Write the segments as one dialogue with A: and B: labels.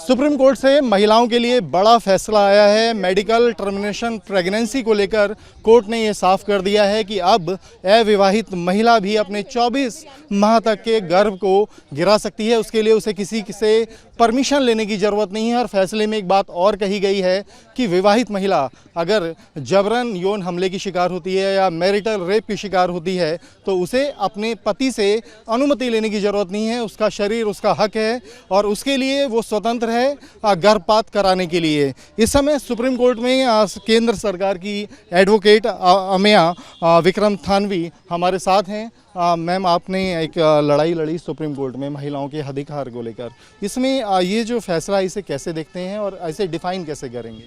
A: Supreme court से महिलाओं के लिए बड़ा फैसला आया है। मेडिकल टर्मिनेशन प्रेगनेंसी को लेकर कोर्ट ने ये साफ कर दिया है कि अब अविवाहित महिला भी अपने 24 माह तक के गर्भ को गिरा सकती है। उसके लिए उसे किसी से परमिशन लेने की ज़रूरत नहीं है। और फैसले में एक बात और कही गई है कि विवाहित महिला अगर जबरन यौन हमले की शिकार होती है या मैरिटल रेप की शिकार होती है तो उसे अपने पति से अनुमति लेने की ज़रूरत नहीं है। उसका शरीर उसका हक है और उसके लिए वो स्वतंत्र है गर्भपात कराने के लिए। इस समय सुप्रीम कोर्ट में केंद्र सरकार की एडवोकेट अमेया विक्रम थानवी हमारे साथ हैं। मैम, आपने एक लड़ाई लड़ी सुप्रीम कोर्ट में महिलाओं के अधिकार को लेकर। इसमें ये जो फैसला इसे कैसे देखते हैं और ऐसे डिफाइन कैसे करेंगे?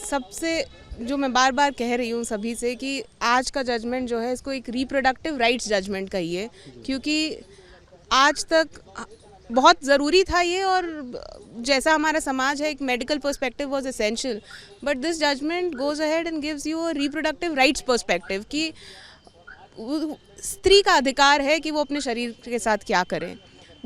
B: सबसे जो मैं बार बार कह रही हूँ सभी से कि आज का जजमेंट जो है इसको एक रिप्रोडक्टिव राइट्स जजमेंट कहिए, क्योंकि आज तक बहुत ज़रूरी था ये। और जैसा हमारा समाज है, एक medical perspective was essential, but this judgement goes ahead and gives you a reproductive rights perspective कि स्त्री का अधिकार है कि वो अपने शरीर के साथ क्या करें।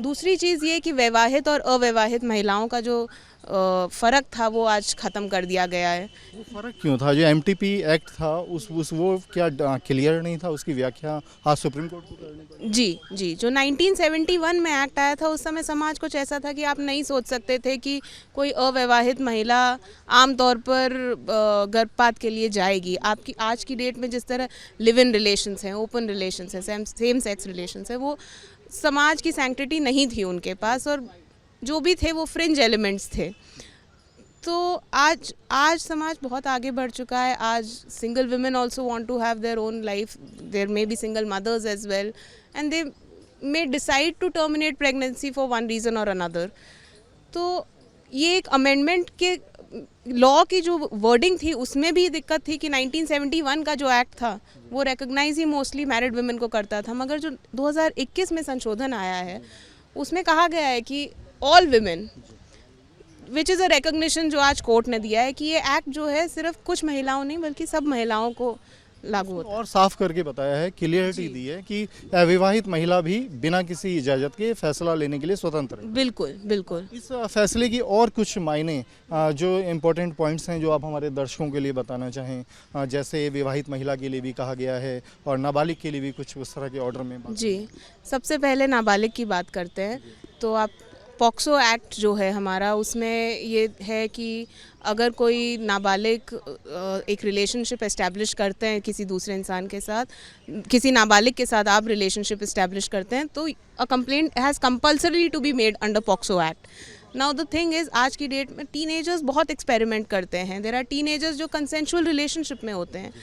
B: दूसरी चीज़ ये कि वैवाहित और अवैवाहित महिलाओं का जो फ़र्क था वो आज ख़त्म कर दिया गया है।
A: वो फ़र्क क्यों था? जो एमटीपी एक्ट था वो क्या क्लियर नहीं था? उसकी व्याख्या आज सुप्रीम कोर्ट को करनी पड़ी।
B: जी, जो 1971 में एक्ट आया था उस समय समाज कुछ ऐसा था कि आप नहीं सोच सकते थे कि कोई अवैवाहित महिला आमतौर पर गर्भपात के लिए जाएगी। आपकी आज की डेट में जिस तरह लिव इन रिलेशंस हैं, ओपन रिलेशंस हैं, सेम सेक्स रिलेशंस हैं, वो समाज की सैंक्टिटी नहीं थी उनके पास, और जो भी थे वो फ्रिंज एलिमेंट्स थे। तो आज समाज बहुत आगे बढ़ चुका है। आज single women also want to have their own life. There may be single mothers as well and they may decide to terminate pregnancy for one reason और अनदर। तो ये एक अमेंडमेंट के लॉ की जो वर्डिंग थी उसमें भी दिक्कत थी कि 1971 का जो एक्ट था वो रिकॉग्नाइज ही मोस्टली मैरिड वुमेन को करता था, मगर जो 2021 में संशोधन आया है उसमें कहा गया है कि all women, which is a recognition जो आज कोर्ट ने दिया है कि ये एक्ट जो है सिर्फ कुछ महिलाओं नहीं बल्कि सब महिलाओं को लागू होता है।
A: और साफ करके बताया है, क्लियरिटी दी है कि अविवाहित महिला भी बिना किसी इजाज़त के फैसला लेने के लिए स्वतंत्र है।
B: बिल्कुल।
A: इस फैसले की और कुछ मायने जो इम्पोर्टेंट पॉइंट्स हैं जो आप हमारे दर्शकों के लिए बताना चाहें, जैसे विवाहित महिला के लिए भी कहा गया है और नाबालिग के लिए भी कुछ उस तरह के ऑर्डर में
B: जी, सबसे पहले नाबालिग की बात करते हैं तो आप पॉक्सो एक्ट जो है हमारा, उसमें ये है कि अगर कोई नाबालिग एक रिलेशनशिप एस्टैब्लिश करते हैं किसी दूसरे इंसान के साथ, किसी नाबालिग के साथ आप रिलेशनशिप एस्टैब्लिश करते हैं तो a complaint has compulsory to be made under POCSO act. Now the thing is, आज की डेट में टीनेजर्स बहुत एक्सपेरिमेंट करते हैं। देयर आर टीनेजर्स जो कंसेंशुअल रिलेशनशिप में होते हैं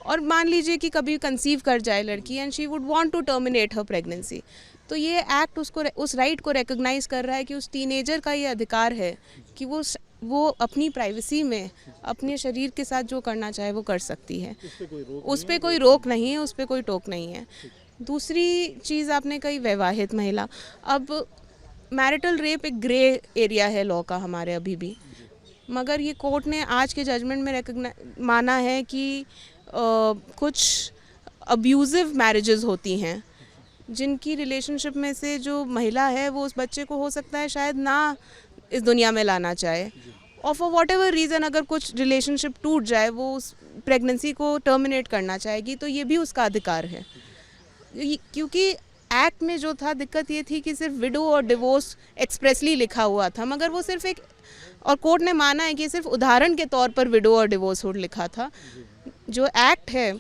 B: और मान लीजिए कि कभी कंसीव कर जाए लड़की and she would want to terminate her pregnancy, तो ये एक्ट उसको उस राइट को रिकॉग्नाइज कर रहा है कि उस टीनेजर का ये अधिकार है कि वो अपनी प्राइवेसी में अपने शरीर के साथ जो करना चाहे वो कर सकती है। उस पर कोई रोक नहीं है, उस पर कोई टोक नहीं है। दूसरी चीज़ आपने कही वैवाहित महिला। अब मैरिटल रेप एक ग्रे एरिया है लॉ का हमारे अभी भी, मगर ये कोर्ट ने आज के जजमेंट में माना है कि कुछ अब्यूज़िव मैरिजेस होती हैं जिनकी रिलेशनशिप में से जो महिला है वो उस बच्चे को हो सकता है शायद ना इस दुनिया में लाना चाहे, और फॉर वॉट एवर रीज़न अगर कुछ रिलेशनशिप टूट जाए वो उस प्रेगनेंसी को टर्मिनेट करना चाहेगी तो ये भी उसका अधिकार है। क्योंकि एक्ट में जो था दिक्कत ये थी कि सिर्फ विडो और डिवोर्स एक्सप्रेसली लिखा हुआ था, मगर वो सिर्फ एक, और कोर्ट ने माना है कि सिर्फ उदाहरण के तौर पर विडो और डिवोर्स लिखा था। जो एक्ट है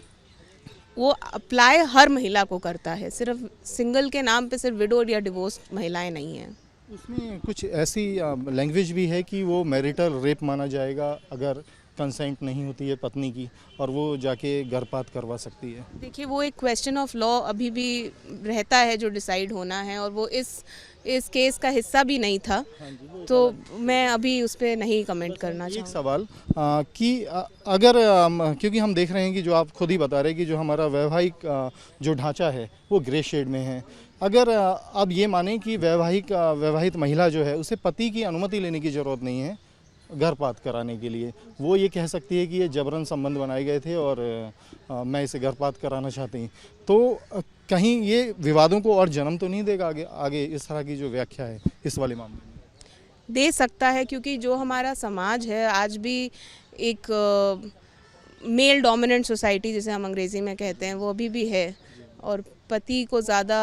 B: वो अप्लाई हर महिला को करता है, सिर्फ सिंगल के नाम पे सिर्फ विडो या डिवोर्स महिलाएं नहीं हैं।
A: उसमें कुछ ऐसी लैंग्वेज भी है कि वो मैरिटल रेप माना जाएगा अगर कंसेंट नहीं होती है पत्नी की और वो जाके गर्भपात करवा सकती है।
B: देखिए, वो एक क्वेश्चन ऑफ लॉ अभी भी रहता है जो डिसाइड होना है, और वो इस केस का हिस्सा भी नहीं था, तो मैं अभी उस पर नहीं कमेंट करना चाहूँगी।
A: एक सवाल कि अगर क्योंकि हम देख रहे हैं कि जो आप खुद ही बता रहे हैं कि जो हमारा वैवाहिक जो ढांचा है वो ग्रे शेड में है, अगर अब ये माने कि वैवाहित महिला जो है उसे पति की अनुमति लेने की ज़रूरत नहीं है गर्भपात कराने के लिए, वो ये कह सकती है कि ये जबरन संबंध बनाए गए थे और मैं इसे गर्भपात कराना चाहती हूँ, तो कहीं ये विवादों को और जन्म तो नहीं देगा आगे इस तरह की जो व्याख्या है इस वाले मामले में?
B: दे सकता है, क्योंकि जो हमारा समाज है आज भी एक मेल डोमिनेंट सोसाइटी जिसे हम अंग्रेज़ी में कहते हैं, वो अभी भी है, और पति को ज़्यादा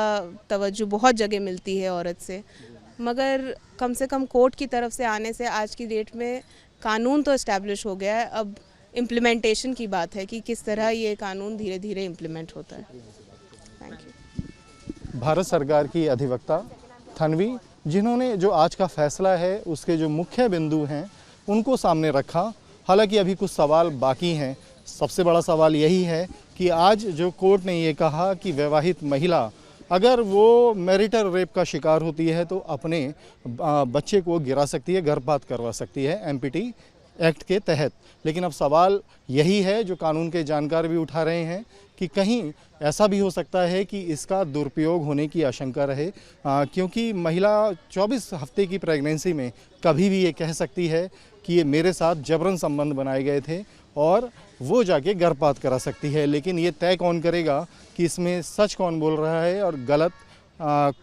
B: तवज्जो बहुत जगह मिलती है औरत से। मगर कम से कम कोर्ट की तरफ से आने से आज की डेट में कानून तो इस्टेब्लिश हो गया है, अब इम्प्लीमेंटेशन की बात है कि किस तरह ये कानून धीरे धीरे इम्प्लीमेंट होता है। Thank you.
A: भारत सरकार की अधिवक्ता तन्वी, जिन्होंने जो आज का फैसला है उसके जो मुख्य बिंदु हैं उनको सामने रखा। हालांकि अभी कुछ सवाल बाकी हैं। सबसे बड़ा सवाल यही है कि आज जो कोर्ट ने ये कहा कि विवाहित महिला अगर वो मैरिटल रेप का शिकार होती है तो अपने बच्चे को गिरा सकती है, गर्भपात करवा सकती है एमपीटी एक्ट के तहत। लेकिन अब सवाल यही है जो कानून के जानकार भी उठा रहे हैं कि कहीं ऐसा भी हो सकता है कि इसका दुरुपयोग होने की आशंका रहे, क्योंकि महिला 24 हफ्ते की प्रेगनेंसी में कभी भी ये कह सकती है कि ये मेरे साथ जबरन संबंध बनाए गए थे और वो जाके गर्भपात करा सकती है। लेकिन ये तय कौन करेगा कि इसमें सच कौन बोल रहा है और गलत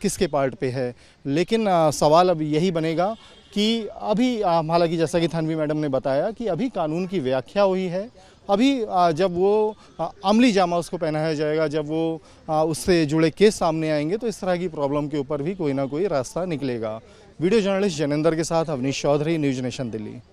A: किसके पार्ट पे है। लेकिन सवाल अब यही बनेगा कि अभी हालांकि जैसा कि तन्वी मैडम ने बताया कि अभी कानून की व्याख्या हुई है। अभी जब वो अमली जामा उसको पहनाया जाएगा, जब वो उससे जुड़े केस सामने आएंगे तो इस तरह की प्रॉब्लम के ऊपर भी कोई ना कोई रास्ता निकलेगा। वीडियो जर्नलिस्ट जनेंद्र के साथ अवनीश चौधरी, न्यूज़ नेशन दिल्ली।